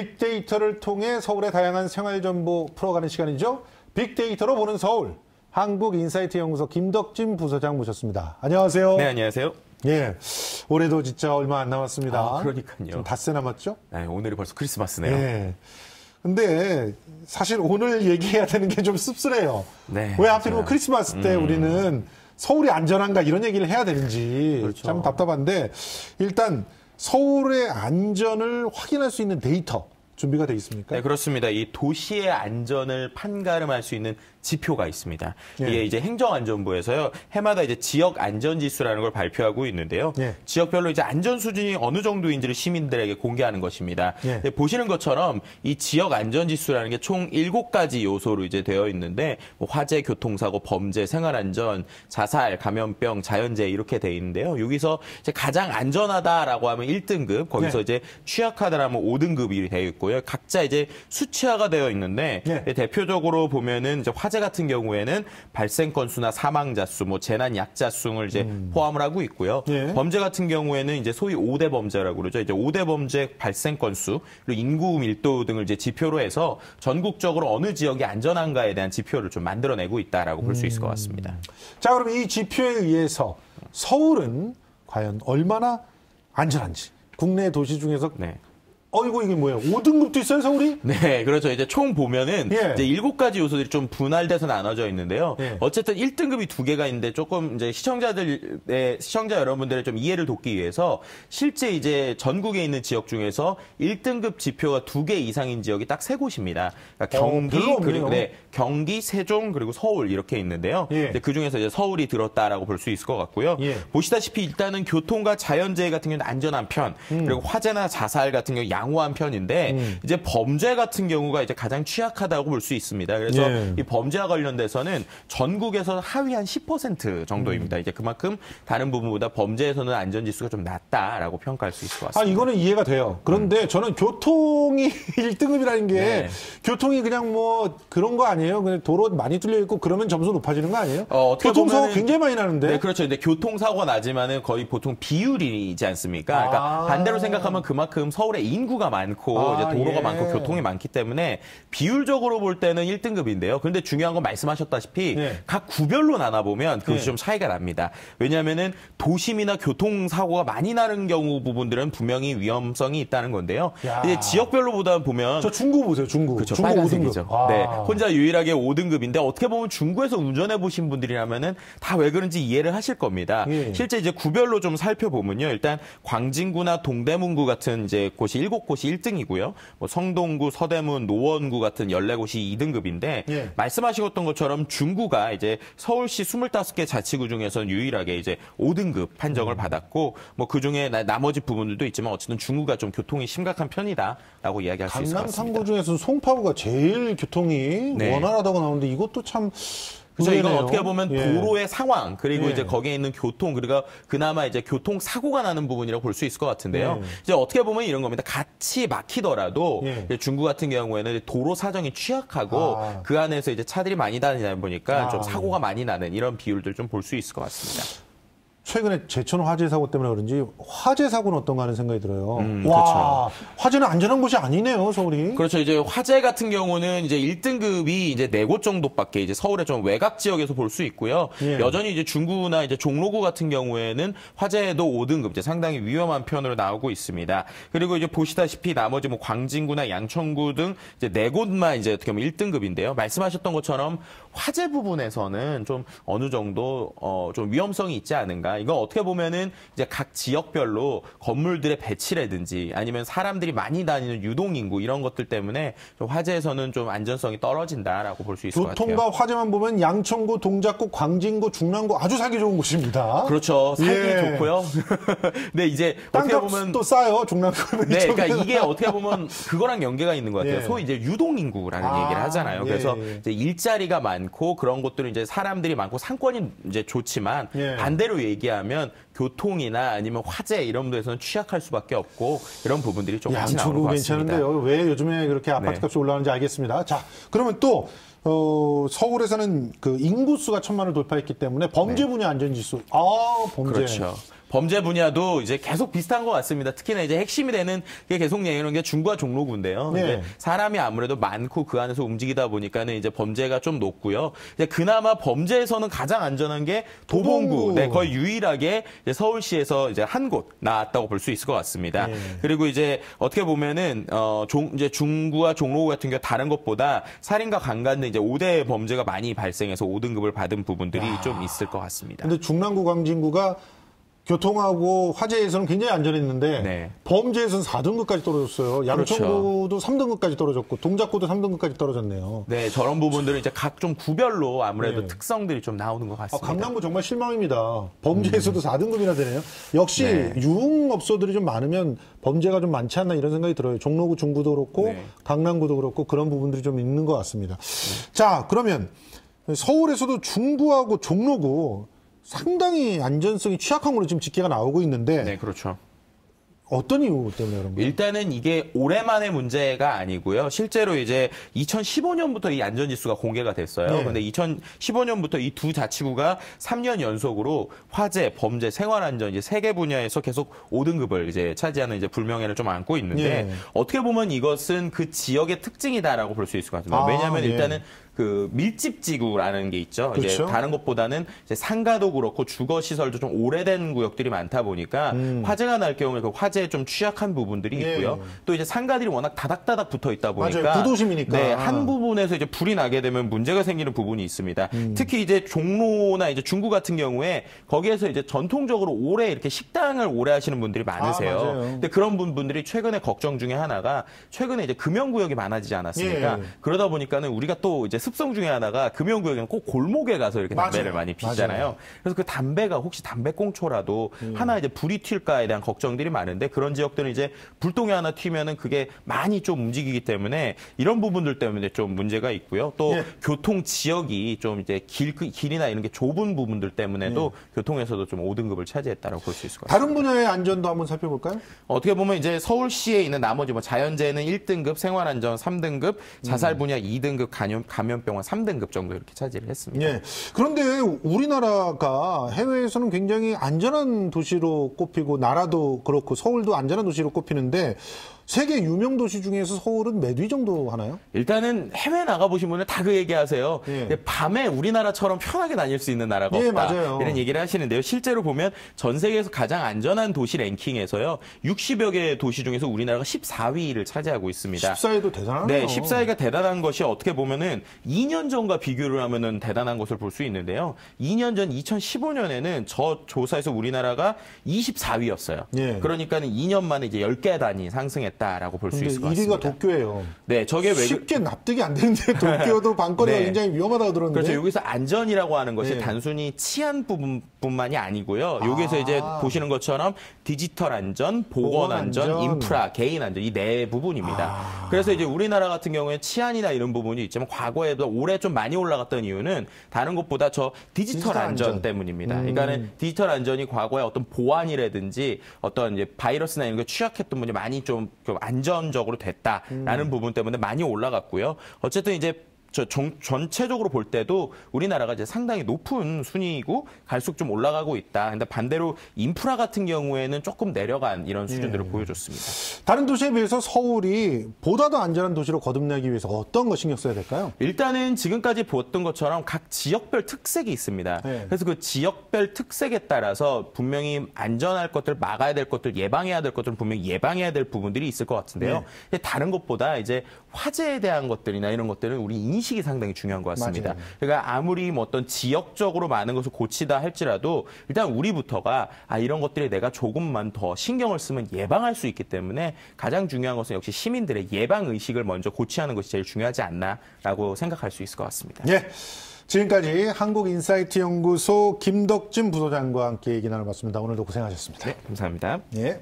빅데이터를 통해 서울의 다양한 생활 정보 풀어가는 시간이죠. 빅데이터로 보는 서울. 한국인사이트 연구소 김덕진 부소장 모셨습니다. 안녕하세요. 네, 안녕하세요. 예, 올해도 진짜 얼마 안 남았습니다. 아, 그러니까요. 좀 닷새 남았죠? 네, 오늘이 벌써 크리스마스네요. 예. 근데 사실 오늘 얘기해야 되는 게 좀 씁쓸해요. 네, 왜 하필이면 크리스마스 때 우리는 서울이 안전한가 이런 얘기를 해야 되는지 그렇죠. 참 답답한데, 일단 서울의 안전을 확인할 수 있는 데이터 준비가 돼 있습니까? 네, 그렇습니다. 이 도시의 안전을 판가름할 수 있는 지표가 있습니다. 예. 이게 이제 행정안전부에서요, 해마다 이제 지역 안전지수라는 걸 발표하고 있는데요. 예. 지역별로 이제 안전 수준이 어느 정도인지를 시민들에게 공개하는 것입니다. 예. 보시는 것처럼 이 지역 안전지수라는 게 총 7가지 요소로 이제 되어 있는데, 뭐 화재, 교통사고, 범죄, 생활안전, 자살, 감염병, 자연재해 이렇게 돼 있는데요. 여기서 이제 가장 안전하다라고 하면 1등급, 거기서 예. 이제 취약하다라면 5등급이 되어 있고요. 각자 이제 수치화가 되어 있는데, 예. 대표적으로 보면은 이제 화재 같은 경우에는 발생 건수나 사망자 수, 뭐 재난 약자 수를 이제 포함을 하고 있고요. 예. 범죄 같은 경우에는 이제 소위 5대 범죄라고 그러죠. 이제 5대 범죄 발생 건수, 그리고 인구 밀도 등을 이제 지표로 해서 전국적으로 어느 지역이 안전한가에 대한 지표를 좀 만들어내고 있다라고 볼 수 있을 것 같습니다. 자, 그럼 이 지표에 의해서 서울은 과연 얼마나 안전한지, 국내 도시 중에서 네. 이거 이게 뭐예요? 5등급도 있어요, 서울이? 네, 그렇죠. 이제 총 보면은 예. 이제 7가지 요소들이 좀 분할돼서 나눠져 있는데요. 예. 어쨌든 1등급이 2개가 있는데 조금 이제 시청자 여러분들의 좀 이해를 돕기 위해서 실제 이제 전국에 있는 지역 중에서 1등급 지표가 2개 이상인 지역이 딱 3곳입니다. 그러니까 경기, 별로 그리고 없네요. 경기, 세종, 그리고 서울 이렇게 있는데요. 예. 그 중에서 이제 서울이 들었다라고 볼 수 있을 것 같고요. 예. 보시다시피 일단은 교통과 자연재해 같은 경우는 안전한 편, 그리고 화재나 자살 같은 경우 양호한 편인데 이제 범죄 같은 경우가 이제 가장 취약하다고 볼 수 있습니다. 그래서 예. 이 범죄와 관련돼서는 전국에서 하위 한 10% 정도입니다. 이제 그만큼 다른 부분보다 범죄에서는 안전지수가 좀 낮다라고 평가할 수 있을 것 같습니다. 이거는 이해가 돼요. 그런데 저는 교통이 1등급이라는 게 네. 교통이 그냥 뭐 그런 거 아니에요? 그냥 도로 많이 뚫려 있고 그러면 점수 높아지는 거 아니에요? 어떻게 교통사고 보면은- 굉장히 많이 나는데. 네, 그렇죠. 근데 교통사고가 나지만은 거의 보통 비율이지 않습니까? 그러니까 반대로 생각하면 그만큼 서울에 인구가 많고 이제 도로가 예. 많고 교통이 많기 때문에 비율적으로 볼 때는 1등급인데요. 그런데 중요한 건 말씀하셨다시피 예. 각 구별로 나눠보면 그것이 예. 좀 차이가 납니다. 왜냐하면은 도심이나 교통사고가 많이 나는 경우 부분들은 분명히 위험성이 있다는 건데요. 야. 이제 지역별로 보다 보면 저 중구 보세요, 중구. 그렇죠. 중구 빨간색이죠. 5등급. 네. 혼자 유일하게 5등급인데 어떻게 보면 중구에서 운전해 보신 분들이라면은 다 왜 그런지 이해를 하실 겁니다. 예. 실제 이제 구별로 좀 살펴보면요. 일단 광진구나 동대문구 같은 이제 곳이 7곳이 1등이고요. 뭐 성동구, 서대문, 노원구 같은 14곳이 2등급인데 예. 말씀하셨던 것처럼 중구가 이제 서울시 25개 자치구 중에서는 유일하게 이제 5등급 판정을 받았고 뭐 그중에 나머지 부분들도 있지만 어쨌든 중구가 좀 교통이 심각한 편이다라고 이야기할 수 있을 것 강남 같습니다. 3구 중에서 송파구가 제일 교통이 네. 원활하다고 나오는데 이것도 참 그래서 이건 의외네요. 어떻게 보면 예. 도로의 상황 그리고 예. 이제 거기에 있는 교통 그리고 그나마 이제 교통 사고가 나는 부분이라고 볼 수 있을 것 같은데요. 예. 이제 어떻게 보면 이런 겁니다. 같이 막히더라도 예. 이제 중구 같은 경우에는 도로 사정이 취약하고 그 안에서 이제 차들이 많이 다니다 보니까 좀 사고가 많이 나는 이런 비율들 좀 볼 수 있을 것 같습니다. 최근에 제천 화재 사고 때문에 그런지 화재 사고는 어떤가 하는 생각이 들어요. 와, 그렇죠. 화재는 안전한 곳이 아니네요, 서울이. 그렇죠. 이제 화재 같은 경우는 이제 1등급이 이제 4곳 정도밖에 이제 서울의 좀 외곽 지역에서 볼 수 있고요. 예. 여전히 이제 중구나 이제 종로구 같은 경우에는 화재도 5등급, 이제 상당히 위험한 편으로 나오고 있습니다. 그리고 이제 보시다시피 나머지 뭐 광진구나 양천구 등 이제 4곳만 이제 어떻게 보면 1등급인데요. 말씀하셨던 것처럼 화재 부분에서는 좀 어느 정도 좀 위험성이 있지 않은가. 이거 어떻게 보면은 이제 각 지역별로 건물들의 배치라든지 아니면 사람들이 많이 다니는 유동인구 이런 것들 때문에 좀 화재에서는 좀 안전성이 떨어진다라고 볼 수 있을 것 같아요. 교통과 화재만 보면 양천구, 동작구, 광진구, 중랑구 아주 살기 좋은 곳입니다. 그렇죠. 살기 예. 좋고요. 근데 이제 어떻게 보면 땅값도 싸요, 중랑구. 네, 그러니까 이게 어떻게 보면 그거랑 연계가 있는 것 같아요. 예. 소위 이제 유동인구라는 얘기를 하잖아요. 예, 그래서 예. 이제 일자리가 많고 그런 곳들은 이제 사람들이 많고 상권이 이제 좋지만 예. 반대로 얘기하면 교통이나 아니면 화재 이런 데서는 취약할 수밖에 없고 이런 부분들이 좀 같이 나오는 양천구 것 같습니다. 괜찮은데요. 왜 요즘에 그렇게 아파트 네. 값이 올라가는지 알겠습니다. 자, 그러면 또 서울에서는 그 인구수가 1000만을 돌파했기 때문에 범죄 분야 안전지수. 범죄. 그렇죠. 범죄 분야도 이제 계속 비슷한 것 같습니다. 특히나 이제 핵심이 되는 게 계속 얘기하는 게 중구와 종로구인데요. 네. 이제 사람이 아무래도 많고 그 안에서 움직이다 보니까는 이제 범죄가 좀 높고요. 이제 그나마 범죄에서는 가장 안전한 게 도봉구. 네, 거의 유일하게 이제 서울시에서 이제 한 곳 나왔다고 볼 수 있을 것 같습니다. 네. 그리고 이제 어떻게 보면은 이제 중구와 종로구 같은 경우 다른 것보다 살인과 강간 등 이제 5대 범죄가 많이 발생해서 5등급을 받은 부분들이 좀 있을 것 같습니다. 근데 중랑구, 광진구가 교통하고 화재에서는 굉장히 안전했는데 네. 범죄에서는 4등급까지 떨어졌어요. 양천구도 그렇죠. 3등급까지 떨어졌고 동작구도 3등급까지 떨어졌네요. 네, 저런 부분들은 이제 각 좀 구별로 아무래도 네. 특성들이 좀 나오는 것 같습니다. 강남구 정말 실망입니다. 범죄에서도 4등급이나 되네요. 역시 네. 유흥업소들이 좀 많으면 범죄가 좀 많지 않나 이런 생각이 들어요. 종로구, 중구도 그렇고 네. 강남구도 그렇고 그런 부분들이 좀 있는 것 같습니다. 자, 그러면 서울에서도 중구하고 종로구 상당히 안전성이 취약한 걸로 지금 집계가 나오고 있는데 네, 그렇죠. 어떤 이유 때문에 그런 거예요? 일단은 이게 올해만의 문제가 아니고요. 실제로 이제 2015년부터 이 안전지수가 공개가 됐어요. 네. 근데 2015년부터 이 두 자치구가 3년 연속으로 화재, 범죄, 생활안전 이제 세 개 분야에서 계속 5등급을 이제 차지하는 이제 불명예를 좀 안고 있는데 네. 어떻게 보면 이것은 그 지역의 특징이다라고 볼 수 있을 것 같습니다. 왜냐하면 예. 일단은 그 밀집 지구라는 게 있죠. 이제 그렇죠. 다른 것보다는 이제 상가도 그렇고 주거 시설도 좀 오래된 구역들이 많다 보니까 화재가 날 경우에 그 화재에 좀 취약한 부분들이 예. 있고요. 또 이제 상가들이 워낙 다닥다닥 붙어 있다 보니까 맞아요. 구도심이니까. 네, 한 부분에서 이제 불이 나게 되면 문제가 생기는 부분이 있습니다. 특히 이제 종로나 이제 중구 같은 경우에 거기에서 이제 전통적으로 오래 이렇게 식당을 오래 하시는 분들이 많으세요. 맞아요. 근데 그런 분들이 최근에 걱정 중에 하나가 최근에 이제 금연구역이 많아지지 않았습니까? 예. 그러다 보니까는 우리가 또 이제 습성 중에 하나가 금연구역에는 꼭 골목에 가서 이렇게 담배를 맞아요. 많이 피잖아요. 맞아요. 그래서 그 담배가 혹시 담배꽁초라도 하나 이제 불이 튈까에 대한 걱정들이 많은데 그런 지역들은 이제 불똥이 하나 튀면은 그게 많이 좀 움직이기 때문에 이런 부분들 때문에 좀 문제가 있고요. 또 예. 교통 지역이 좀 이제 길이나 이런 게 좁은 부분들 때문에도 교통에서도 좀 5등급을 차지했다라고 볼 수 있을 것 같습니다. 다른 분야의 안전도 한번 살펴볼까요? 어떻게 보면 이제 서울시에 있는 나머지 뭐 자연재해는 1등급, 생활안전 3등급, 자살 분야 2등급, 감염병원 3등급 정도 이렇게 차지를 했습니다. 예. 그런데 우리나라가 해외에서는 굉장히 안전한 도시로 꼽히고 나라도 그렇고 서울도 안전한 도시로 꼽히는데 세계 유명 도시 중에서 서울은 몇 위 정도 하나요? 일단은 해외 나가보시면 다 그 얘기하세요. 예. 밤에 우리나라처럼 편하게 다닐 수 있는 나라가 예, 없다. 맞아요. 이런 얘기를 하시는데요. 실제로 보면 전 세계에서 가장 안전한 도시 랭킹에서요. 60여 개의 도시 중에서 우리나라가 14위를 차지하고 있습니다. 14위도 대단하네요. 네, 14위가 대단한 것이 어떻게 보면은 2년 전과 비교를 하면은 대단한 것을 볼 수 있는데요. 2년 전 2015년에는 저 조사에서 우리나라가 24위였어요. 예. 그러니까는 2년 만에 이제 10계단이 상승했다라고 볼 수 근데 있을 것 1위가 같습니다. 도쿄예요. 네, 저게 왜 쉽게 납득이 안 되는데 도쿄도 밤거리가 네. 굉장히 위험하다고 들었는데. 그렇죠. 여기서 안전이라고 하는 것이 네. 단순히 치안 부분뿐만이 아니고요. 여기서 이제 보시는 것처럼 디지털 안전, 보건 안전, 안전. 인프라, 개인 안전 이 네 부분입니다. 그래서 이제 우리나라 같은 경우에 치안이나 이런 부분이 있지만 과거에도 올해 좀 많이 올라갔던 이유는 다른 것보다 저 디지털 안전 때문입니다. 그러니까는 디지털 안전이 과거에 어떤 보안이라든지 어떤 이제 바이러스나 이런 게 취약했던 분이 많이 좀 안전적으로 됐다라는 부분 때문에 많이 올라갔고요. 어쨌든 이제 전체적으로 볼 때도 우리나라가 이제 상당히 높은 순위이고 갈수록 좀 올라가고 있다. 근데 반대로 인프라 같은 경우에는 조금 내려간 이런 수준들을 보여줬습니다. 다른 도시에 비해서 서울이 보다 더 안전한 도시로 거듭나기 위해서 어떤 거 신경 써야 될까요? 일단은 지금까지 보았던 것처럼 각 지역별 특색이 있습니다. 네. 그래서 그 지역별 특색에 따라서 분명히 안전할 것들, 막아야 될 것들, 예방해야 될 것들은 분명히 예방해야 될 부분들이 있을 것 같은데요. 네. 다른 것보다 이제 화재에 대한 것들이나 이런 것들은 우리 인식이 상당히 중요한 것 같습니다. 맞아요. 그러니까 아무리 뭐 어떤 지역적으로 많은 것을 고치다 할지라도 일단 우리부터가 이런 것들이 내가 조금만 더 신경을 쓰면 예방할 수 있기 때문에 가장 중요한 것은 역시 시민들의 예방 의식을 먼저 고취하는 것이 제일 중요하지 않나라고 생각할 수 있을 것 같습니다. 예. 지금까지 한국인사이트연구소 김덕진 부소장과 함께 얘기 나눠봤습니다. 오늘도 고생하셨습니다. 네, 감사합니다. 예.